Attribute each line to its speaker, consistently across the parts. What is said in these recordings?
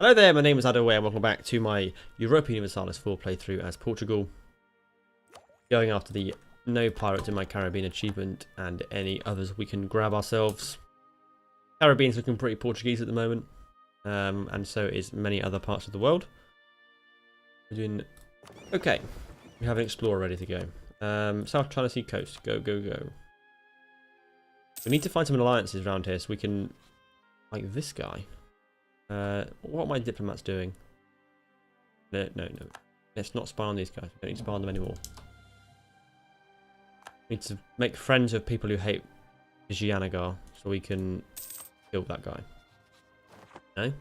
Speaker 1: Hello there, my name is Adaway and welcome back to my European Universalis 4 playthrough as Portugal. Going after the No Pirates in my Caribbean achievement and any others we can grab ourselves. Caribbean's looking pretty Portuguese at the moment, and so is many other parts of the world. We're doing okay. We have an explorer ready to go. South China Sea coast, go, go, go. We need to find some alliances around here so we can, like this guy. What are my diplomats doing? No. Let's not spy on these guys. We don't need to spy on them anymore. We need to make friends with people who hate Vijayanagar so we can kill that guy. No?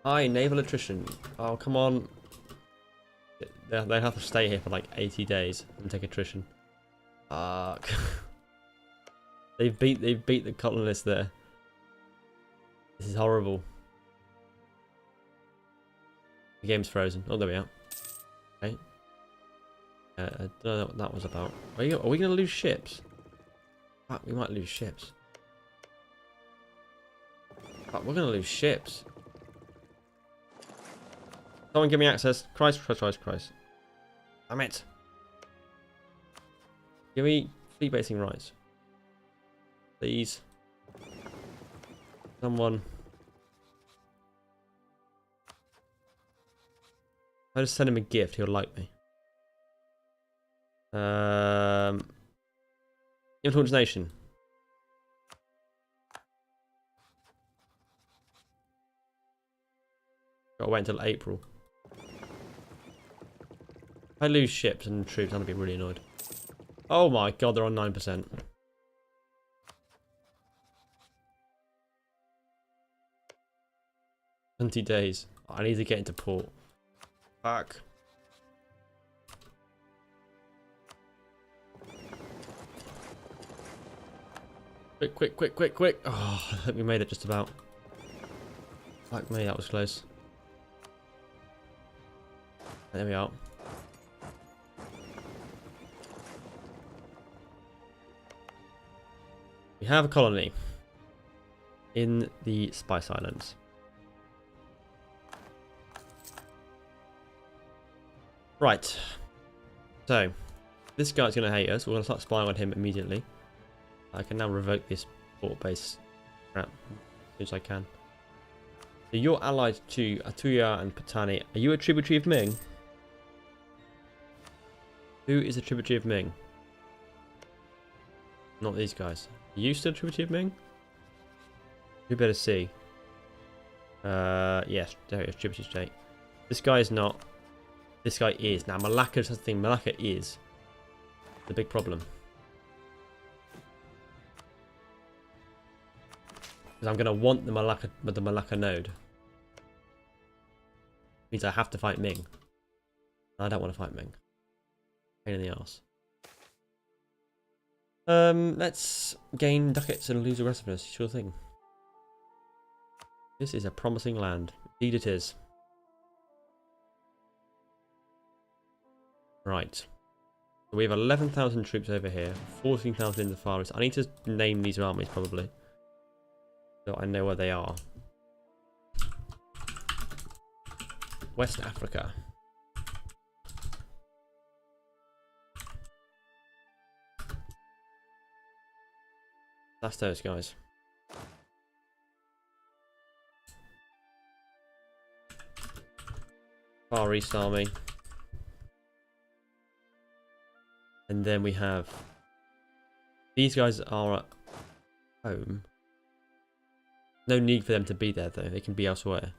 Speaker 1: Hi, naval attrition. Oh, come on. They have to stay here for like 80 days and take attrition. They've beat the colonists there. This is horrible. The game's frozen. Oh, there we are. Okay. I don't know what that was about. Are we going to lose ships? Fuck, we might lose ships. Fuck, we're going to lose ships. Someone give me access. Christ. Damn it. Give me fleet basing rights. Please. Someone. If I just send him a gift, he'll like me. Influence nation. Gotta wait until April. If I lose ships and troops, I'm gonna be really annoyed. Oh my god, they're on 9%. 20 days. I need to get into port. Fuck. Quick. Oh, I think we made it just about. Fuck me, that was close. There we are. We have a colony in the Spice Islands. Right, so this guy's going to hate us. We're going to start spying on him immediately. I can now revoke this port base crap as soon as I can. So you're allied to Atuya and Patani. Are you a tributary of Ming? Who is a tributary of Ming? Not these guys. Are you still a tributary of Ming? Who better see? Yes, there it is, tributary state. This guy is not. This guy is. Now, Malacca's the thing. Malacca is the big problem. Because I'm going to want the Malacca node. Means I have to fight Ming. I don't want to fight Ming. Pain in the arse. Let's gain ducats and lose aggressiveness. Sure thing. This is a promising land. Indeed it is. Right, so we have 11,000 troops over here, 14,000 in the Far East. I need to name these armies probably, so I know where they are. West Africa. That's those guys. Far East Army. And then we have these guys are at home. No need for them to be there though. They can be elsewhere.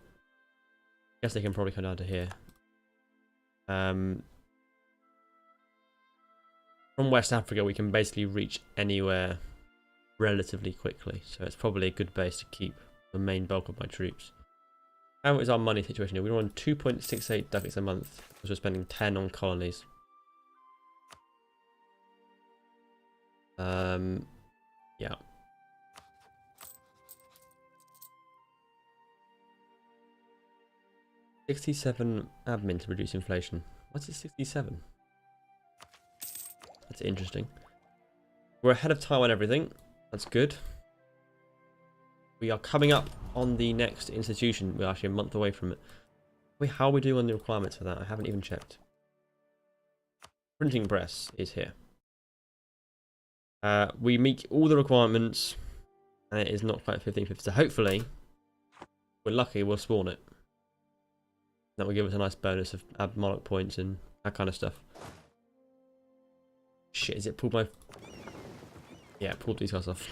Speaker 1: Guess they can probably come down to here. From West Africa, we can basically reach anywhere relatively quickly. So it's probably a good base to keep the main bulk of my troops. How is our money situation here? We're on 2.68 ducats a month because we're spending 10 on colonies. Yeah. $67 admin to reduce inflation. What's it 67? That's interesting. We're ahead of time on everything. That's good. We are coming up on the next institution. We're actually a month away from it. Wait, how are we doing on the requirements for that? I haven't even checked. Printing press is here. We meet all the requirements, and it is not quite 1550. So hopefully, we're lucky, we'll spawn it. That will give us a nice bonus of add monarch points and that kind of stuff. Shit, is it pulled my... Yeah, pulled these guys off.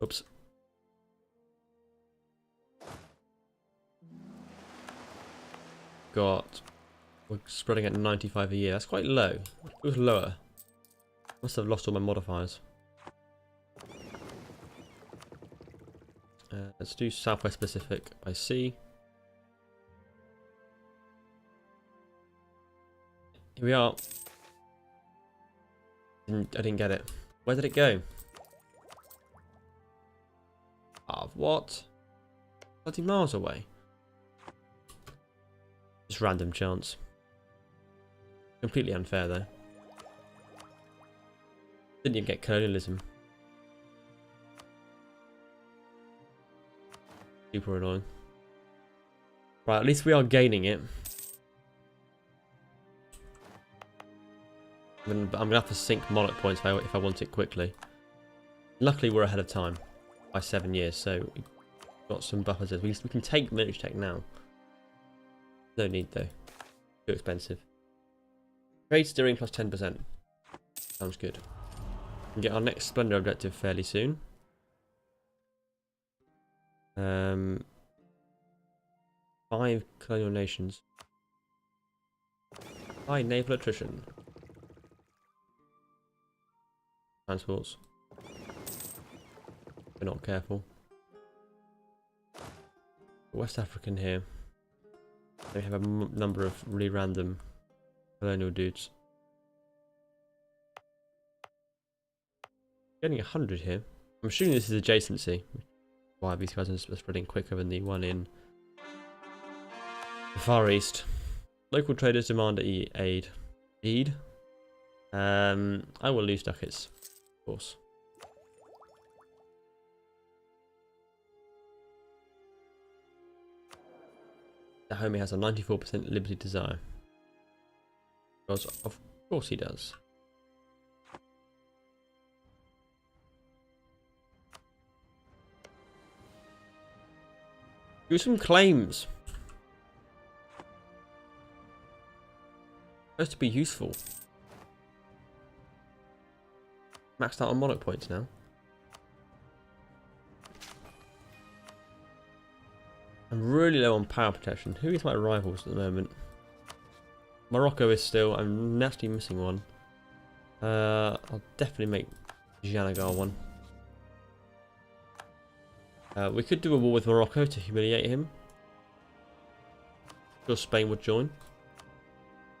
Speaker 1: Oops. We're spreading at 95 a year. That's quite low. It was lower. Must have lost all my modifiers. Let's do Southwest Pacific by sea. Here we are. I didn't get it. Where did it go? What? 30 miles away. Just random chance. Completely unfair though. Didn't even get colonialism. Super annoying. Right, at least we are gaining it. I'm gonna have to sink monarch points if I want it quickly. Luckily, we're ahead of time by 7 years, so we've got some buffers. We can take military tech now. No need though. Too expensive. Trade steering plus 10%. Sounds good. We can get our next Splendor objective fairly soon. 5 colonial nations. High naval attrition. Transports. We're not careful. West African here. We have a number of really random colonial dudes. Getting 100 here. I'm assuming this is adjacency. Why these guys are spreading quicker than the one in the Far East. Local traders demand aid. Aid? I will lose ducats, of course. Dahomey has a 94% liberty desire. Because of course he does. Do some claims. Supposed to be useful. Maxed out on monarch points now. I'm really low on power protection. Who is my rivals at the moment? Morocco is still. I'm actually missing one. I'll definitely make Janagar one. We could do a war with Morocco to humiliate him. Sure, Spain would join.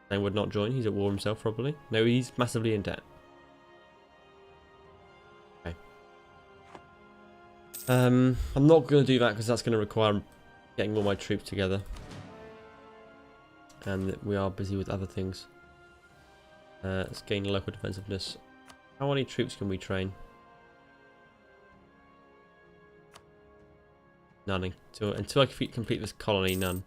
Speaker 1: Spain would not join. He's at war himself, probably. No, he's massively in debt. Okay. I'm not going to do that because that's going to require getting all my troops together. And we are busy with other things. Let's gain local defensiveness. How many troops can we train? None. Until I complete this colony, none.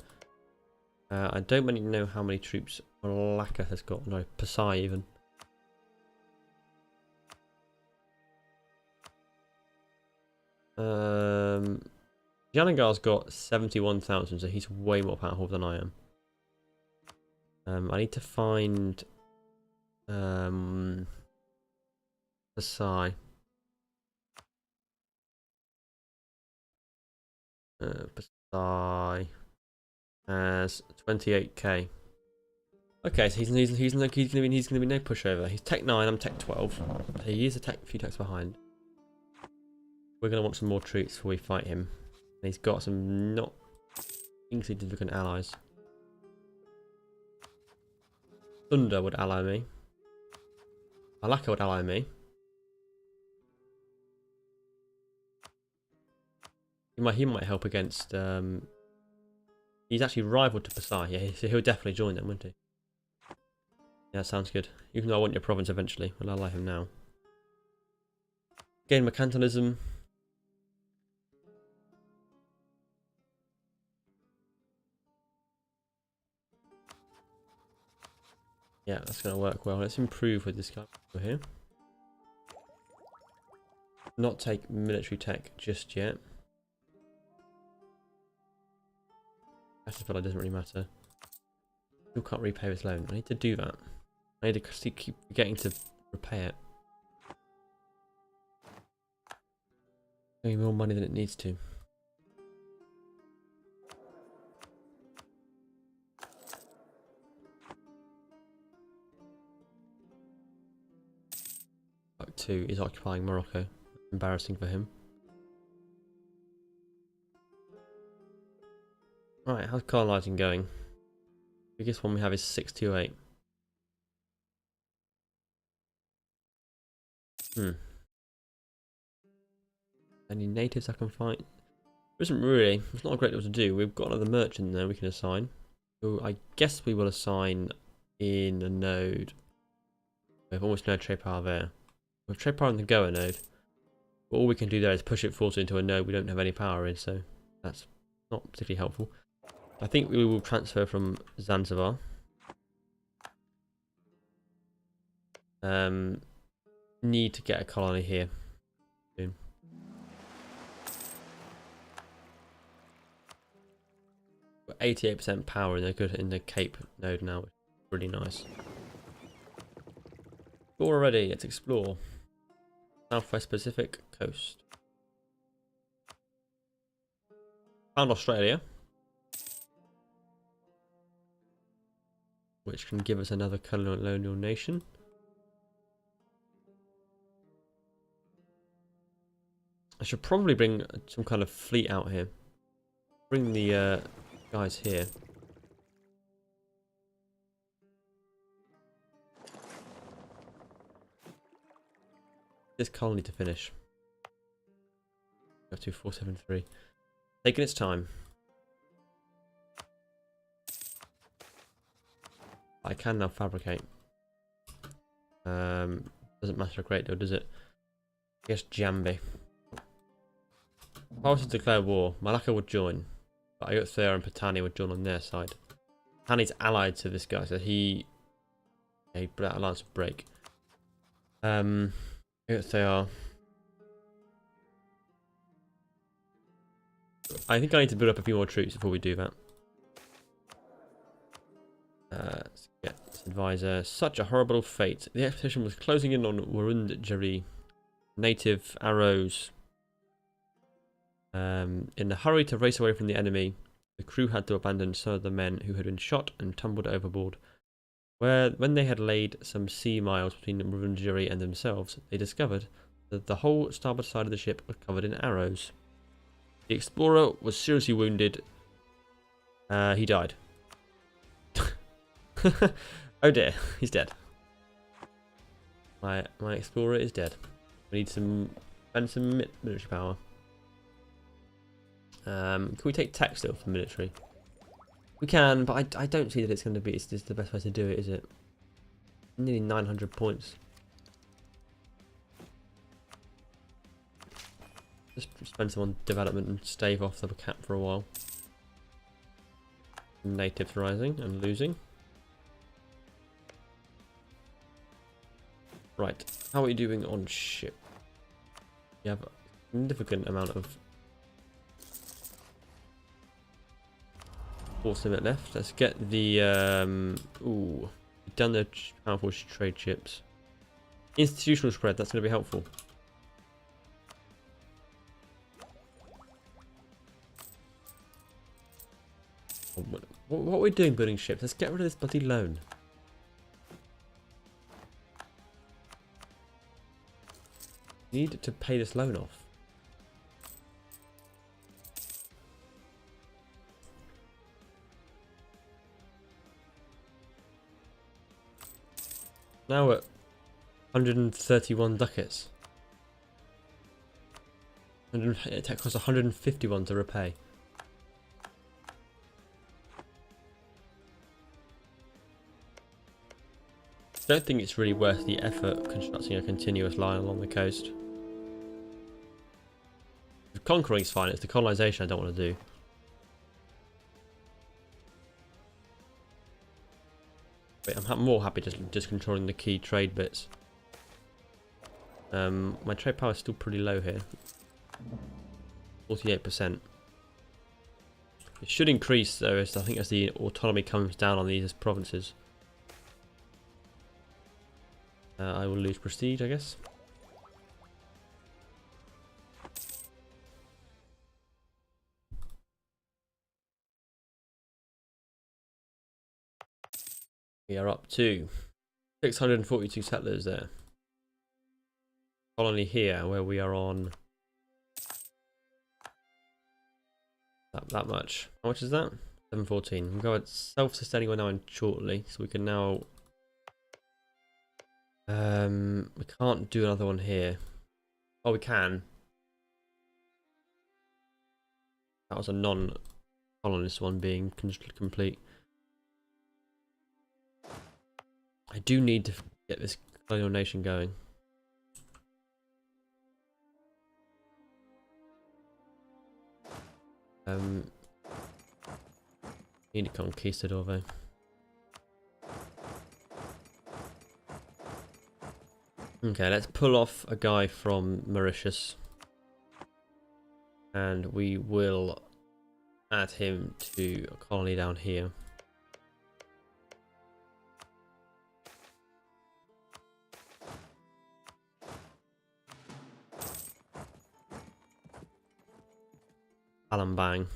Speaker 1: I don't really know how many troops Malacca has got. No, Pasai even. Janagar's got 71,000, so he's way more powerful than I am. I need to find Pasai. Pasai has 28k. Okay, so he's gonna be no pushover. He's tech 9, I'm tech 12. He is a few techs behind. We're gonna want some more troops before we fight him. And he's got some not insignificant allies. Thunder would ally me. Malacca would ally me. He might help against. He's actually rival to Pasai. Yeah, so he'll definitely join them, wouldn't he? Yeah, sounds good. Even though I want your province eventually, we'll ally him now. Gain mercantilism. Yeah, that's going to work well. Let's improve with this guy over here. Not take military tech just yet. I just feel like it doesn't really matter. Still can't repay this loan. I need to do that. I need to keep forgetting to repay it. Getting more money than it needs to. Part 2 is occupying Morocco. Embarrassing for him. Right, how's colonising going? Biggest one we have is 628. Any natives I can find? There isn't really. It's not a great deal to do. We've got another merchant there we can assign. So I guess we will assign in a node. We have almost no trade power there. We have trade power in the Goa node. But all we can do there is push it forward into a node we don't have any power in, so that's not particularly helpful. I think we will transfer from Zanzibar. Need to get a colony here soon. Got 88% power in the Cape node now, which is really nice. Already, let's explore. Southwest Pacific coast. Found Australia, which can give us another colonial nation. I should probably bring some kind of fleet out here. Bring the guys here. This colony to finish. Go to 473. Taking its time. I can now fabricate. Doesn't matter a great deal, does it? I guess Jambi. If I was to declare war, Malacca would join, but Ayutthaya and Patani would join on their side. Patani's allied to this guy, so that alliance would break. Ayutthaya. I think I need to build up a few more troops before we do that. Let's get this advisor. Such a horrible fate. The expedition was closing in on Wurundjeri. Native arrows. In the hurry to race away from the enemy, the crew had to abandon some of the men who had been shot and tumbled overboard. When they had laid some sea miles between Wurundjeri and themselves, they discovered that the whole starboard side of the ship was covered in arrows. The explorer was seriously wounded. He died. Oh dear, he's dead. My explorer is dead. We need some military power. Can we take tech still for military? We can, but I don't see that it's going to be. It's the best way to do it, is it? Nearly 900 points. Just spend some on development and stave off the cap for a while. Natives rising and losing. Right, how are we doing on ship? We have a significant amount of force limit left. Let's get the we've done the powerful trade ships. Institutional spread, that's going to be helpful. What are we doing building ships? Let's get rid of this bloody loan. Need to pay this loan off. Now we're at 131 ducats. It costs 151 to repay. I don't think it's really worth the effort constructing a continuous line along the coast. Conquering is fine, it's the colonisation I don't want to do. Wait, I'm more happy just controlling the key trade bits. My trade power is still pretty low here. 48%. It should increase though, I think, as the autonomy comes down on these provinces. I will lose prestige, I guess. We are up to 642 settlers there. Colony here, where we are on that much. How much is that? 714. We'll go at self-sustaining one now in shortly, so we can now. We can't do another one here. Oh, we can. That was a non-colonist one being complete. I do need to get this colonial nation going. Need a conquistador though. Okay, let's pull off a guy from Mauritius. And we will add him to a colony down here. Bang.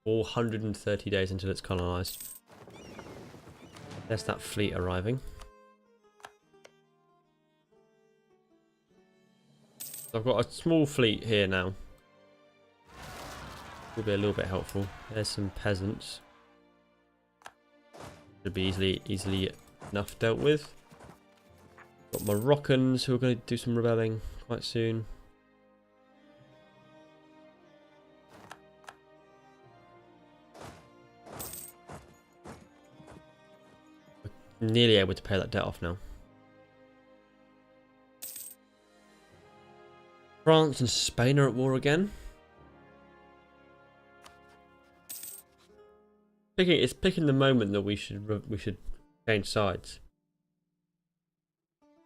Speaker 1: 430 days until it's colonized. There's that fleet arriving. So I've got a small fleet here now. Will be a little bit helpful. There's some peasants. Should be easily enough dealt with. Got Moroccans who are going to do some rebelling quite soon. Nearly able to pay that debt off now. France and Spain are at war again. It's picking the moment that we should change sides.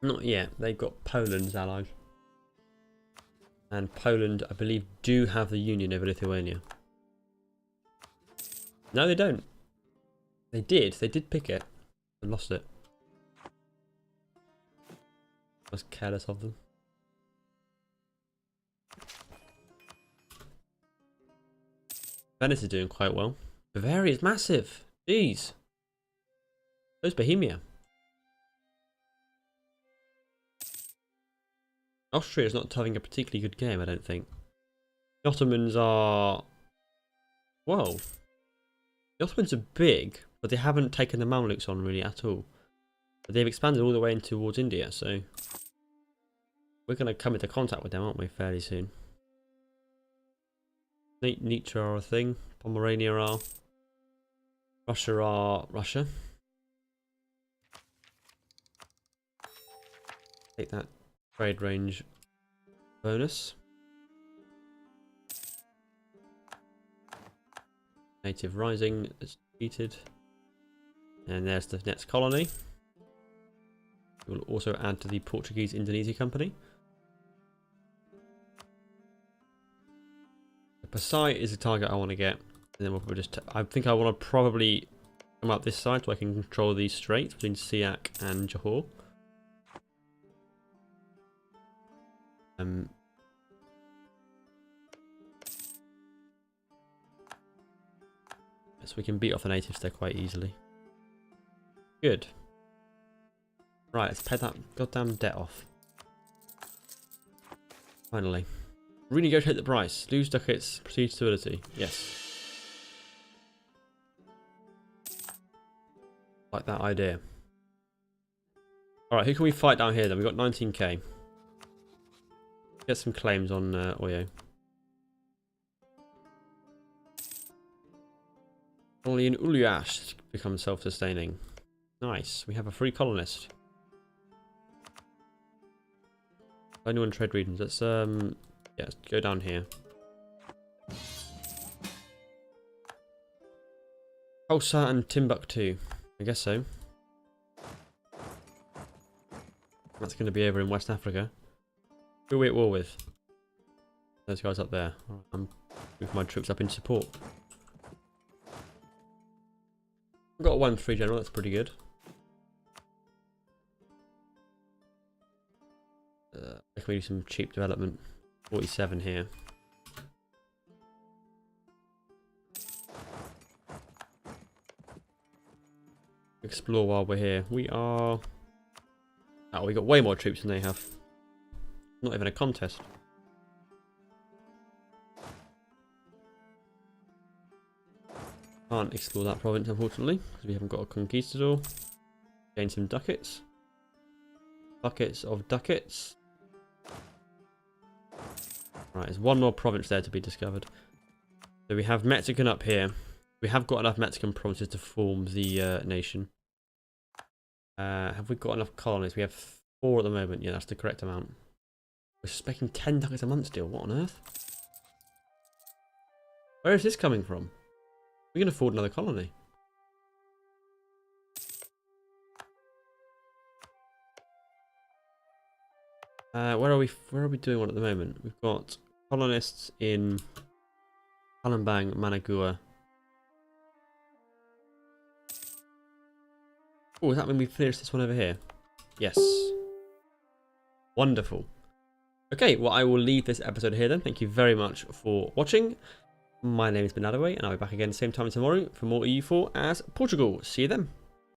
Speaker 1: Not yet. They've got Poland's allied, and Poland, I believe, do have the union over Lithuania. No, they don't. They did. They did pick it. I lost it. I was careless of them. Venice is doing quite well. Bavaria is massive. Jeez. Where's Bohemia? Austria is not having a particularly good game, I don't think. The Ottomans are... Whoa. The Ottomans are big, but they haven't taken the Mamluks on really at all. But they've expanded all the way in towards India, so we're going to come into contact with them, aren't we, fairly soon. Nietzsche are a thing. Pomerania are. Russia are Russia. Take that trade range bonus. Native Rising is defeated. And there's the next colony. We'll also add to the Portuguese Indonesia Company. Pasai is the target I want to get. And then we'll probably just... I think I want to probably come up this side so I can control these straits between Siak and Johor. So we can beat off the natives there quite easily. Good. Right, let's pay that goddamn debt off. Finally. Renegotiate the price. Lose ducats. Prestige stability. Yes. Like that idea. Alright, who can we fight down here then? We've got 19k. Get some claims on Oyo. Only in Ulyash becomes self-sustaining. Nice. We have a free colonist. Only one trade regions. Let's yeah, let's go down here. Tulsa and Timbuktu. I guess so. That's going to be over in West Africa. Who are we at war with? Those guys up there. Alright, I'm moving my troops up in support. I've got a 1-3 general, that's pretty good. Can we do some cheap development? 47 here. Explore while we're here. We are... Oh, we got way more troops than they have. Not even a contest. Can't explore that province, unfortunately, because we haven't got a conquistador. Gain some ducats. Buckets of ducats. Right, there's one more province there to be discovered. So we have Mexican up here. We have got enough Mexican provinces to form the nation. Have we got enough colonies? We have 4 at the moment. Yeah, that's the correct amount. We're expecting 10 ducats a month still. What on earth? Where is this coming from? We can afford another colony. Where are we doing one at the moment? We've got colonists in Palembang, Managua. Oh, does that mean we've finished this one over here? Yes. Wonderful. Okay, well, I will leave this episode here then. Thank you very much for watching. My name has been Adaway, and I'll be back again same time tomorrow for more EU4 as Portugal. See you then.